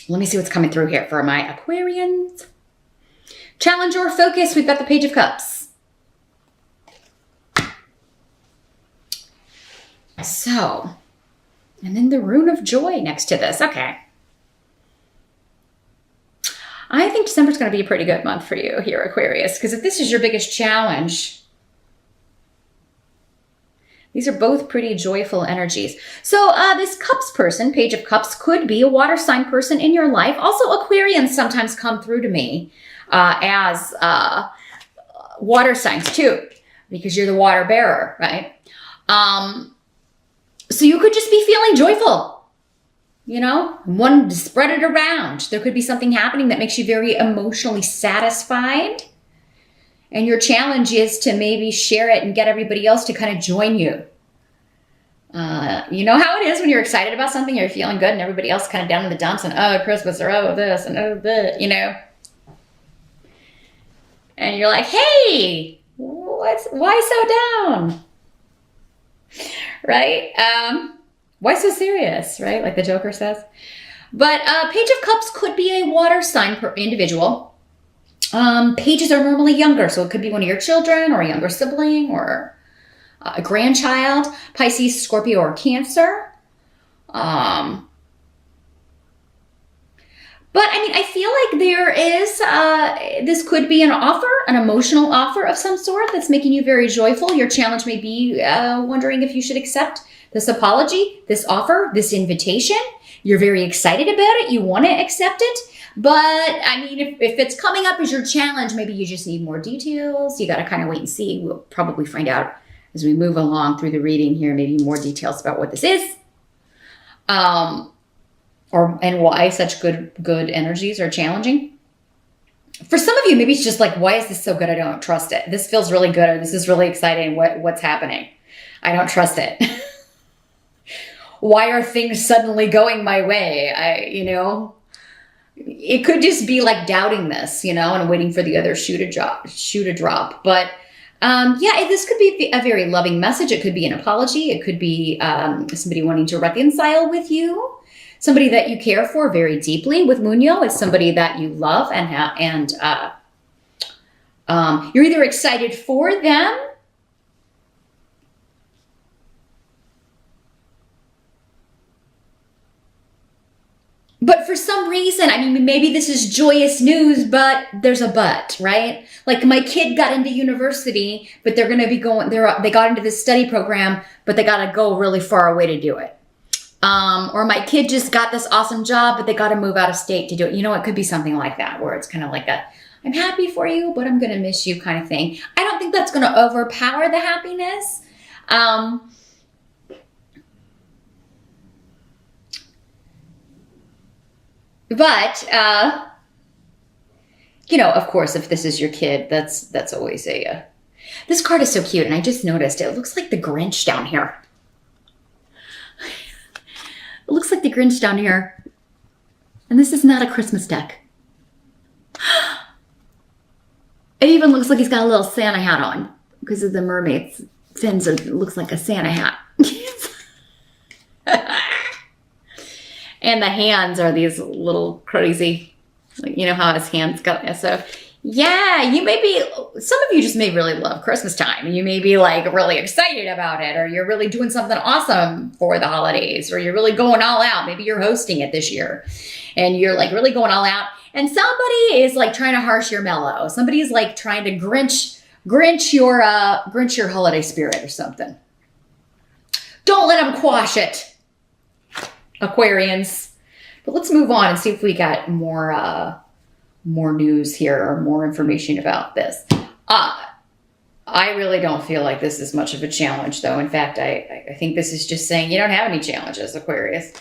Let me see what's coming through here for my Aquarians. Challenge or focus. We've got the Page of Cups. So, and then the Rune of Joy next to this. Okay. I think December's going to be a pretty good month for you here, Aquarius, because if this is your biggest challenge, these are both pretty joyful energies. So this Cups person, Page of Cups, could be a water sign person in your life. Also, Aquarians sometimes come through to me as water signs too, because you're the water bearer, right? So you could just be feeling joyful, you know, wanting to spread it around. There could be something happening that makes you very emotionally satisfied. And your challenge is to maybe share it and get everybody else to kind of join you. You know how it is when you're excited about something, you're feeling good, and everybody else kind of down in the dumps and, oh, Christmas, or oh, this, and oh, that, you know. And you're like, hey, why so down? Right? Why so serious, right? Like the Joker says. But Page of Cups could be a water sign per individual. Pages are normally younger, so it could be one of your children or a younger sibling or a grandchild. Pisces, Scorpio, or Cancer. But I mean, I feel like there is, this could be an offer, an emotional offer of some sort that's making you very joyful. Your challenge may be wondering if you should accept this apology, this offer, this invitation. You're very excited about it. You want to accept it. But I mean, if it's coming up as your challenge, maybe you just need more details. You got to kind of wait and see. We'll probably find out as we move along through the reading here, maybe more details about what this is. And why such good energies are challenging. For some of you, maybe it's just like, why is this so good? I don't trust it. This feels really good, or this is really exciting. What's happening? I don't trust it. Why are things suddenly going my way? You know, it could just be like doubting this, you know, and waiting for the other shoe to drop. But yeah, this could be a very loving message. It could be an apology. It could be somebody wanting to reconcile with you. Somebody that you care for very deeply. With Munyo, it's somebody that you love and you're either excited for them, but for some reason, I mean, maybe this is joyous news, but there's a but, right? Like my kid got into university, but they're going to be going, they got into this study program, but they got to go really far away to do it. Or my kid just got this awesome job, but they got to move out of state to do it. You know, it could be something like that, where it's kind of like I'm happy for you, but I'm going to miss you kind of thing. I don't think that's going to overpower the happiness. But, you know, of course, if this is your kid, that's always this card is so cute. And I just noticed it looks like the Grinch down here. It looks like the Grinch down here. And this is not a Christmas deck. It even looks like he's got a little Santa hat on because of the mermaid's fins. It looks like a Santa hat. And the hands are these little crazy, like, you know how his hands go. So yeah, some of you just may really love Christmas time. You may be like really excited about it, or you're really doing something awesome for the holidays, or you're really going all out. Maybe you're hosting it this year and you're like really going all out. And somebody is like trying to harsh your mellow. Somebody's like trying to Grinch your holiday spirit or something. Don't let them quash it, Aquarians. But let's move on and see if we got more news here or more information about this. I really don't feel like this is much of a challenge, though. In fact, I think this is just saying you don't have any challenges, Aquarius.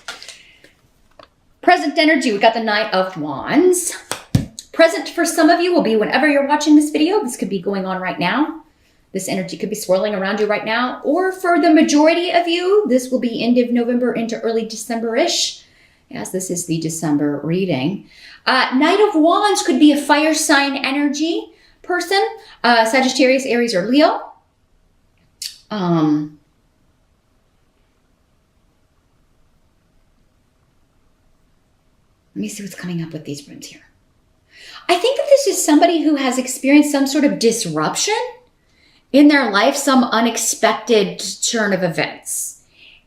Present energy, we got the Knight of Wands. Present for some of you will be whenever you're watching this video. This could be going on right now. This energy could be swirling around you right now. Or for the majority of you, this will be end of November into early December-ish, as this is the December reading. Knight of Wands could be a fire sign energy person. Sagittarius, Aries, or Leo. Let me see what's coming up with these runes here. I think that this is somebody who has experienced some sort of disruption in their life, some unexpected turn of events.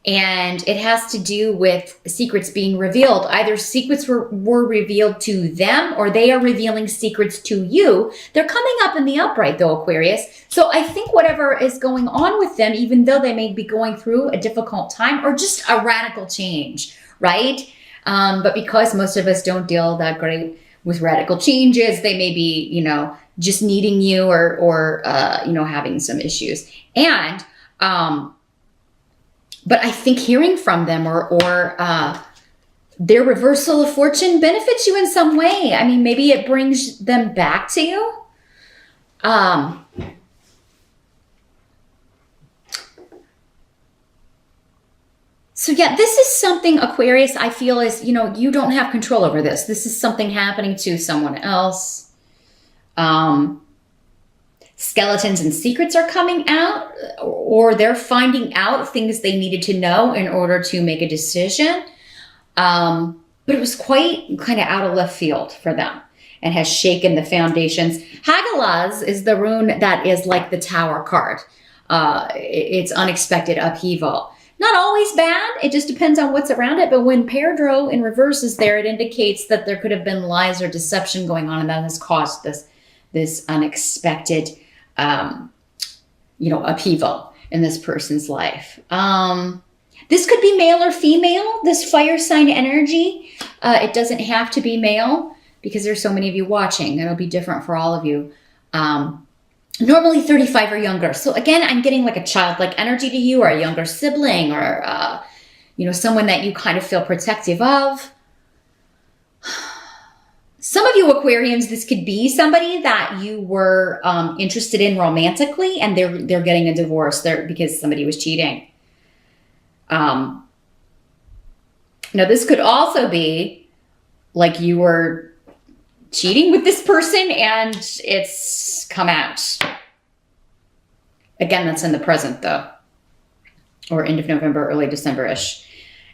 And it has to do with secrets being revealed. Either secrets were revealed to them, or they are revealing secrets to you. They're coming up in the upright though, Aquarius. So I think whatever is going on with them, even though they may be going through a difficult time or just a radical change, right? But because most of us don't deal that great with radical changes, they may be, you know, just needing you or you know, having some issues. And, but I think hearing from them or their reversal of fortune benefits you in some way. I mean, maybe it brings them back to you. So yeah, this is something, Aquarius, I feel is, you know, you don't have control over this. This is something happening to someone else. Skeletons and secrets are coming out, or they're finding out things they needed to know in order to make a decision. But it was quite kind of out of left field for them and has shaken the foundations. Hagalaz is the rune that is like the Tower card. It's unexpected upheaval. Not always bad. It just depends on what's around it. But when Perdro in reverse is there, it indicates that there could have been lies or deception going on, and that has caused this unexpected, you know, upheaval in this person's life. This could be male or female, this fire sign energy. It doesn't have to be male because there's so many of you watching. It'll be different for all of you. Normally 35 or younger. So again, I'm getting like a childlike energy to you, or a younger sibling, or, you know, someone that you kind of feel protective of. Some of you Aquarians, this could be somebody that you were interested in romantically, and they're getting a divorce there because somebody was cheating. Now this could also be like you were cheating with this person and it's come out. Again, that's in the present though, or end of November, early December-ish.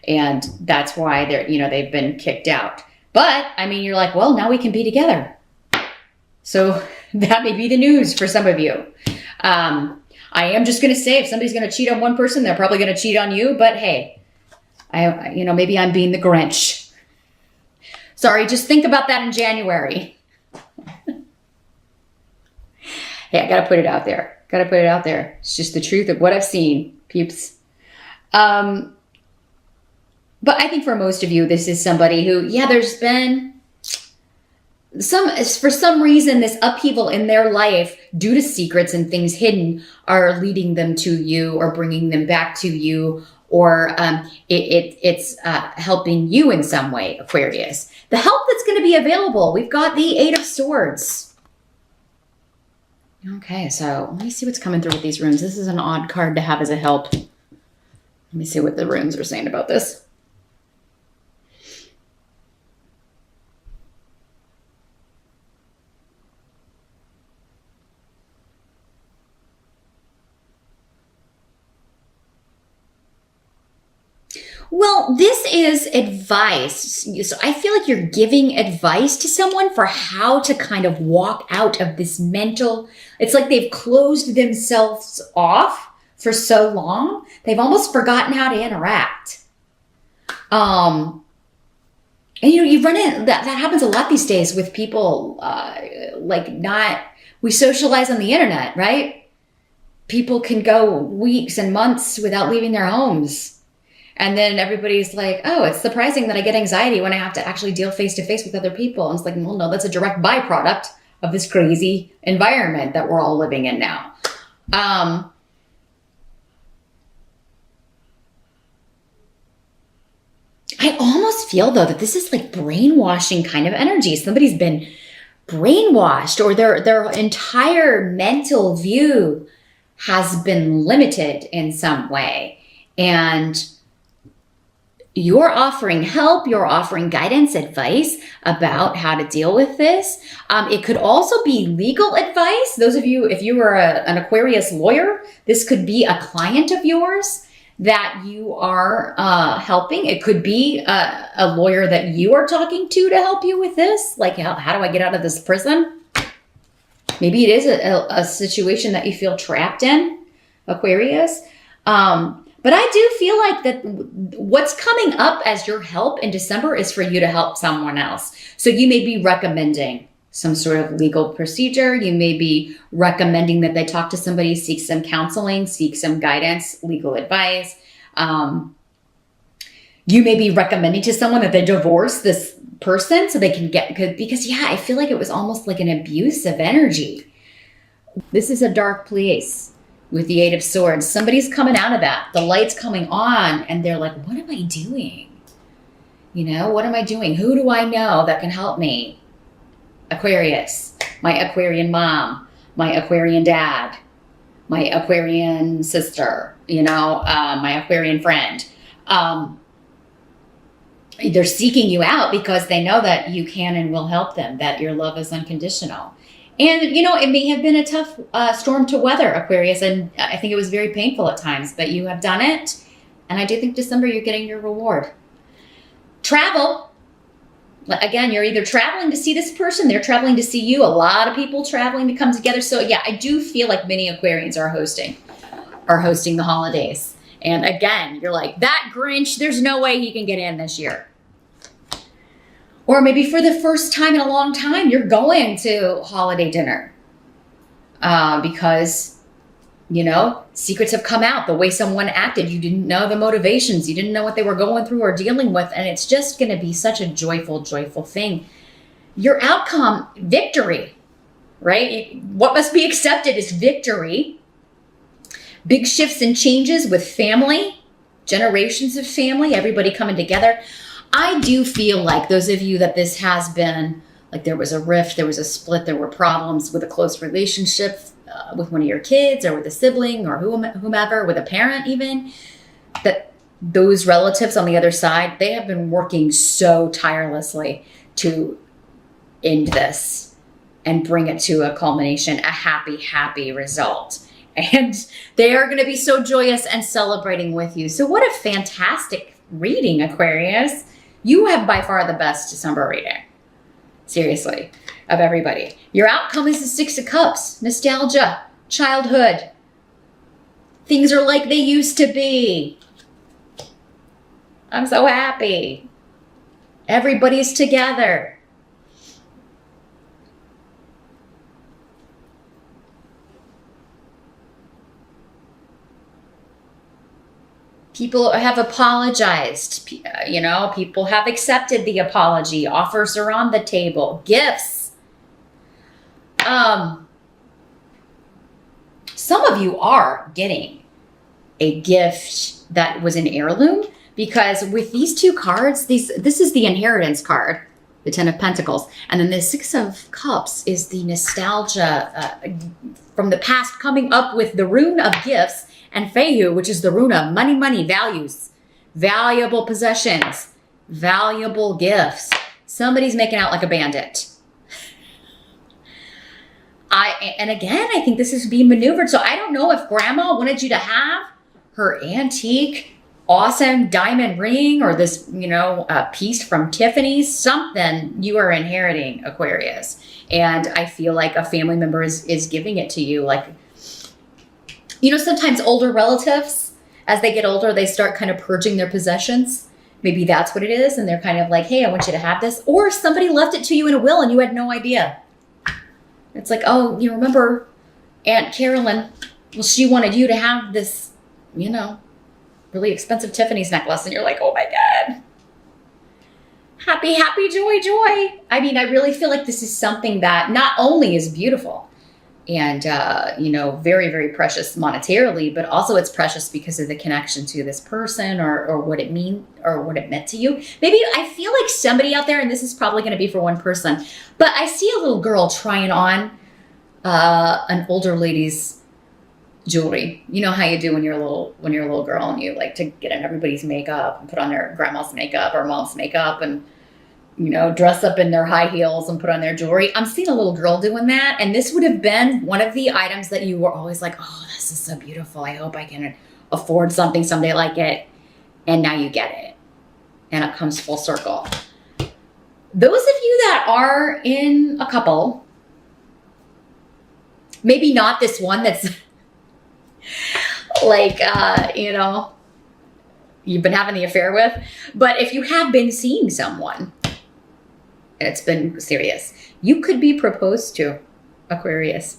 And that's why they're, you know, they've been kicked out. But I mean, you're like, well, now we can be together. So that may be the news for some of you. I am just going to say, if somebody's going to cheat on one person, they're probably going to cheat on you. But hey, you know, maybe I'm being the Grinch. Sorry, just think about that in January. Hey, I got to put it out there. Got to put it out there. It's just the truth of what I've seen, peeps. But I think for most of you, this is somebody who, yeah, there's been for some reason, this upheaval in their life due to secrets and things hidden are leading them to you or bringing them back to you, or it's helping you in some way, Aquarius. The help that's going to be available, we've got the Eight of Swords. Okay, so let me see what's coming through with these runes. This is an odd card to have as a help. Let me see what the runes are saying about this. Well, this is advice. So I feel like you're giving advice to someone for how to kind of walk out of this mental, it's like they've closed themselves off for so long. They've almost forgotten how to interact. And you know, you run in, that happens a lot these days with people, we socialize on the internet, right? People can go weeks and months without leaving their homes. And then everybody's like, oh, it's surprising that I get anxiety when I have to actually deal face to face with other people. And it's like, well, no, that's a direct byproduct of this crazy environment that we're all living in now. I almost feel, though, that this is like brainwashing kind of energy. Somebody's been brainwashed, or their entire mental view has been limited in some way. And you're offering help, you're offering guidance, advice about how to deal with this. It could also be legal advice. Those of you, if you were an Aquarius lawyer, this could be a client of yours that you are helping. It could be a lawyer that you are talking to help you with this. Like, how do I get out of this prison? Maybe it is a situation that you feel trapped in, Aquarius. But I do feel like that what's coming up as your help in December is for you to help someone else. So you may be recommending some sort of legal procedure. You may be recommending that they talk to somebody, seek some counseling, seek some guidance, legal advice. You may be recommending to someone that they divorce this person so they can get good. Because, yeah, I feel like it was almost like an abusive energy. This is a dark place with the Eight of Swords. Somebody's coming out of that. The light's coming on and they're like, what am I doing? You know, what am I doing? Who do I know that can help me? Aquarius, my Aquarian mom, my Aquarian dad, my Aquarian sister, you know, my Aquarian friend. They're seeking you out because they know that you can and will help them, that your love is unconditional. And, you know, it may have been a tough storm to weather, Aquarius, and I think it was very painful at times, but you have done it. And I do think December you're getting your reward. Travel. Again, you're either traveling to see this person, they're traveling to see you. A lot of people traveling to come together. So yeah, I do feel like many Aquarians are hosting the holidays. And again, you're like, that Grinch, there's no way he can get in this year. Or maybe for the first time in a long time, you're going to holiday dinner because, you know, secrets have come out. The way someone acted, you didn't know the motivations. You didn't know what they were going through or dealing with. And it's just going to be such a joyful, joyful thing. Your outcome, victory, right? What must be accepted is victory. Big shifts and changes with family, generations of family, everybody coming together. I do feel like those of you that this has been, like there was a rift, there was a split, there were problems with a close relationship with one of your kids or with a sibling or whomever, with a parent even, that those relatives on the other side, they have been working so tirelessly to end this and bring it to a culmination, a happy, happy result. And they are going to be so joyous and celebrating with you. So what a fantastic reading, Aquarius. You have by far the best December reading. Seriously, of everybody. Your outcome is the Six of Cups. Nostalgia, childhood. Things are like they used to be. I'm so happy. Everybody's together. People have apologized, you know, people have accepted the apology. Offers are on the table. Gifts. Some of you are getting a gift that was an heirloom because with these two cards, this is the inheritance card, the Ten of Pentacles. And then the Six of Cups is the nostalgia from the past coming up with the rune of gifts. And Fehu, which is the rune of money, values, valuable possessions, valuable gifts. Somebody's making out like a bandit. And again, I think this is being maneuvered. So I don't know if grandma wanted you to have her antique, awesome diamond ring or this, you know, piece from Tiffany's, something you are inheriting, Aquarius. And I feel like a family member is giving it to you. Like, you know, sometimes older relatives, as they get older, they start kind of purging their possessions. Maybe that's what it is. And they're kind of like, hey, I want you to have this. Or somebody left it to you in a will and you had no idea. It's like, oh, you remember Aunt Carolyn? Well, she wanted you to have this, you know, really expensive Tiffany's necklace. And you're like, oh my God. Happy, happy, joy, joy. I mean, I really feel like this is something that not only is beautiful, and, you know, very, very precious monetarily, but also it's precious because of the connection to this person or what it mean or what it meant to you. Maybe I feel like somebody out there, and this is probably going to be for one person, but I see a little girl trying on an older lady's jewelry. You know how you do when you're a little girl and you like to get in everybody's makeup and put on their grandma's makeup or mom's makeup and, you know, dress up in their high heels and put on their jewelry. I'm seeing a little girl doing that. And this would have been one of the items that you were always like, oh, this is so beautiful. I hope I can afford something someday like it, and now you get it. And it comes full circle. Those of you that are in a couple, maybe not this one that's like, you've been having the affair with, but if you have been seeing someone, and it's been serious, you could be proposed to, Aquarius.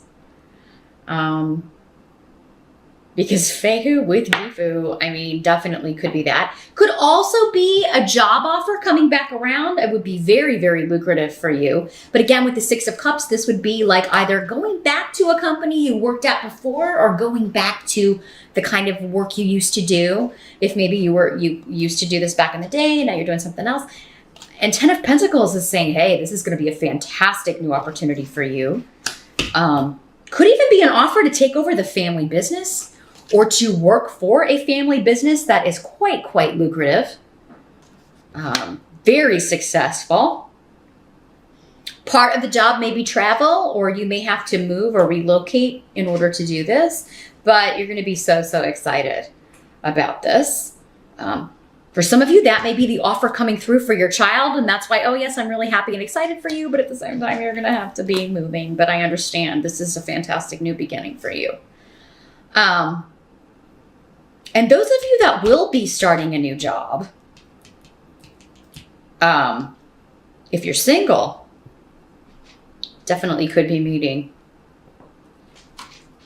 Because Fehu with Gifu, I mean, definitely could be that. Could also be a job offer coming back around. It would be very, very lucrative for you. But again, with the Six of Cups, this would be like either going back to a company you worked at before or going back to the kind of work you used to do. If maybe you used to do this back in the day, now you're doing something else. And Ten of Pentacles is saying, hey, this is going to be a fantastic new opportunity for you. Could even be an offer to take over the family business or to work for a family business that is quite lucrative. Very successful. Part of the job may be travel, or you may have to move or relocate in order to do this, but you're going to be so excited about this. For some of you, that may be the offer coming through for your child, and that's why, oh yes, I'm really happy and excited for you, but at the same time, you're going to have to be moving. But I understand this is a fantastic new beginning for you. And those of you that will be starting a new job, if you're single, definitely could be meeting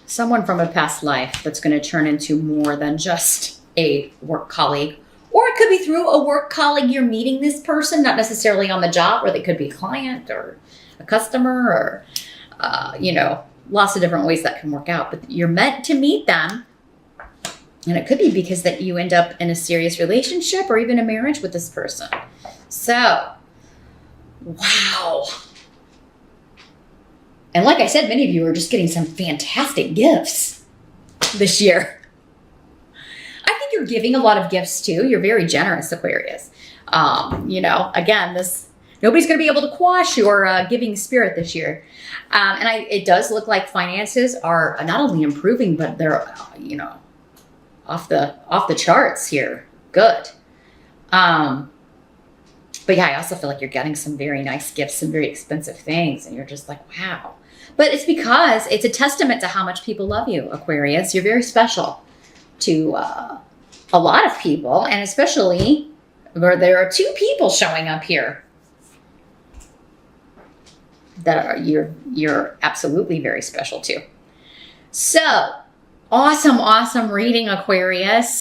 someone from a past life that's going to turn into more than just a work colleague. Or it could be through a work colleague you're meeting this person, not necessarily on the job, or they could be a client or a customer or, lots of different ways that can work out. But you're meant to meet them. And it could be because that you end up in a serious relationship or even a marriage with this person. So, wow. And like I said, many of you are just getting some fantastic gifts this year. I think you're giving a lot of gifts too. You're very generous, Aquarius. Again, nobody's going to be able to quash your giving spirit this year. It does look like finances are not only improving, but they're, off the charts here. Good. But yeah, I also feel like you're getting some very nice gifts, some very expensive things, and you're just like, wow. But it's because it's a testament to how much people love you, Aquarius. You're very special to a lot of people, and especially where there are two people showing up here that are you're absolutely very special to. So, awesome reading, Aquarius.